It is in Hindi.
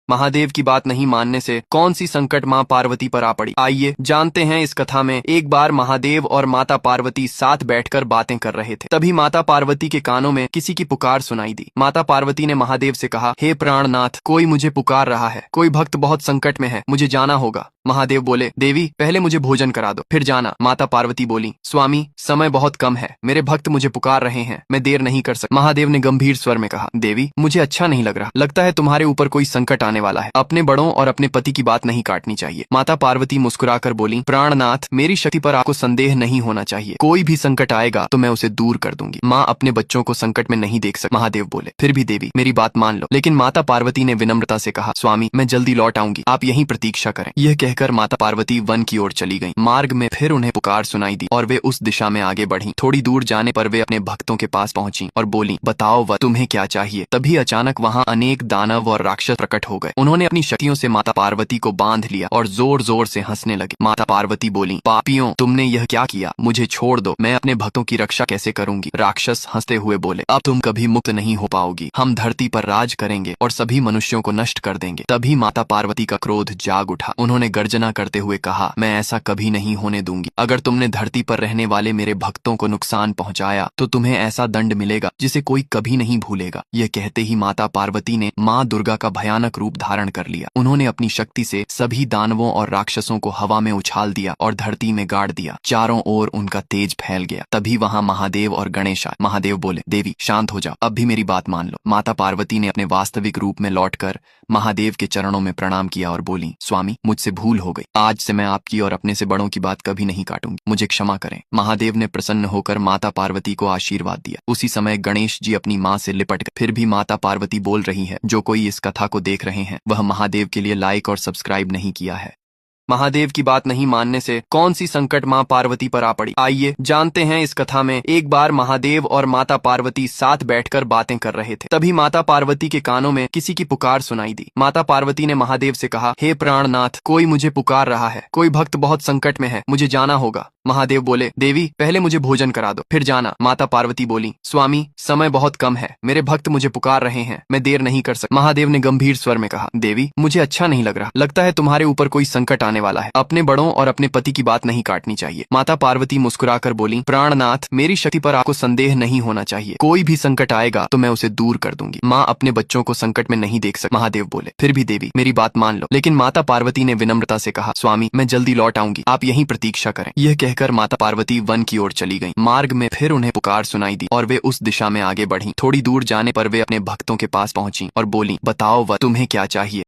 महादेव की बात नहीं मानने से कौन सी संकट माँ पार्वती पर आ पड़ी। आइए जानते हैं इस कथा में। एक बार महादेव और माता पार्वती साथ बैठकर बातें कर रहे थे। तभी माता पार्वती के कानों में किसी की पुकार सुनाई दी। माता पार्वती ने महादेव से कहा, हे प्राणनाथ, कोई मुझे पुकार रहा है। कोई भक्त बहुत संकट में है, मुझे जाना होगा। महादेव बोले, देवी पहले मुझे भोजन करा दो, फिर जाना। माता पार्वती बोली, स्वामी समय बहुत कम है, मेरे भक्त मुझे पुकार रहे हैं, मैं देर नहीं कर सकता। महादेव ने गंभीर स्वर में कहा, देवी मुझे अच्छा नहीं लग रहा, लगता है तुम्हारे ऊपर कोई संकट आने वाला है। अपने बड़ों और अपने पति की बात नहीं काटनी चाहिए। माता पार्वती मुस्कुराकर बोली, प्राणनाथ, मेरी शक्ति पर आपको संदेह नहीं होना चाहिए। कोई भी संकट आएगा तो मैं उसे दूर कर दूंगी। माँ अपने बच्चों को संकट में नहीं देख सकती। महादेव बोले, फिर भी देवी मेरी बात मान लो। लेकिन माता पार्वती ने विनम्रता से कहा, स्वामी मैं जल्दी लौट आऊंगी, आप यहीं प्रतीक्षा करें। यह कहकर माता पार्वती वन की ओर चली गईं। मार्ग में फिर उन्हें पुकार सुनाई दी और वे उस दिशा में आगे बढ़ीं। थोड़ी दूर जाने पर वे अपने भक्तों के पास पहुंची और बोली, बताओ वह तुम्हें क्या चाहिए। तभी अचानक वहां अनेक दानव और राक्षस प्रकट हो गए। उन्होंने अपनी शक्तियों से माता पार्वती को बांध लिया और जोर जोर से हंसने लगे। माता पार्वती बोली, पापियों, तुमने यह क्या किया, मुझे छोड़ दो, मैं अपने भक्तों की रक्षा कैसे करूंगी। राक्षस हंसते हुए बोले, अब तुम कभी मुक्त नहीं हो पाओगी, हम धरती पर राज करेंगे और सभी मनुष्यों को नष्ट कर देंगे। तभी माता पार्वती का क्रोध जाग उठा। उन्होंने गर्जना करते हुए कहा, मैं ऐसा कभी नहीं होने दूंगी। अगर तुमने धरती पर रहने वाले मेरे भक्तों को नुकसान पहुंचाया तो तुम्हें ऐसा दंड मिलेगा जिसे कोई कभी नहीं भूलेगा। यह कहते ही माता पार्वती ने माँ दुर्गा का भयानक रूप धारण कर लिया। उन्होंने अपनी शक्ति से सभी दानवों और राक्षसों को हवा में उछाल दिया और धरती में गाड़ दिया। चारों ओर उनका तेज फैल गया। तभी वहां महादेव और गणेश आए। महादेव बोले, देवी शांत हो जाओ, अब भी मेरी बात मान लो। माता पार्वती ने अपने वास्तविक रूप में लौटकर महादेव के चरणों में प्रणाम किया और बोली, स्वामी मुझसे भूल हो गई, आज से मैं आपकी और अपने से बड़ों की बात कभी नहीं काटूंगी, मुझे क्षमा करें। महादेव ने प्रसन्न होकर माता पार्वती को आशीर्वाद दिया। उसी समय गणेश जी अपनी माँ से लिपट गए। फिर भी माता पार्वती बोल रही है, जो कोई इस कथा को देख रहे हैं वह महादेव के लिए लाइक और सब्सक्राइब नहीं किया है। महादेव की बात नहीं मानने से कौन सी संकट माँ पार्वती पर आ पड़ी। आइए जानते हैं इस कथा में। एक बार महादेव और माता पार्वती साथ बैठकर बातें कर रहे थे। तभी माता पार्वती के कानों में किसी की पुकार सुनाई दी। माता पार्वती ने महादेव से कहा, हे प्राणनाथ, कोई मुझे पुकार रहा है। कोई भक्त बहुत संकट में है, मुझे जाना होगा। महादेव बोले, देवी पहले मुझे भोजन करा दो, फिर जाना। माता पार्वती बोली, स्वामी समय बहुत कम है, मेरे भक्त मुझे पुकार रहे हैं, मैं देर नहीं कर सकता। महादेव ने गंभीर स्वर में कहा, देवी मुझे अच्छा नहीं लग रहा, लगता है तुम्हारे ऊपर कोई संकट आने वाला है। अपने बड़ों और अपने पति की बात नहीं काटनी चाहिए। माता पार्वती मुस्कुराकर बोली, प्राणनाथ, मेरी शक्ति पर आपको संदेह नहीं होना चाहिए। कोई भी संकट आएगा तो मैं उसे दूर कर दूंगी। माँ अपने बच्चों को संकट में नहीं देख सकती। महादेव बोले, फिर भी देवी मेरी बात मान लो। लेकिन माता पार्वती ने विनम्रता से कहा, स्वामी मैं जल्दी लौट आऊंगी, आप यहीं प्रतीक्षा करें। यह कहकर माता पार्वती वन की ओर चली गईं। मार्ग में फिर उन्हें पुकार सुनाई दी और वे उस दिशा में आगे बढ़ीं। थोड़ी दूर जाने पर वे अपने भक्तों के पास पहुंची और बोली, बताओ वह तुम्हें क्या चाहिए।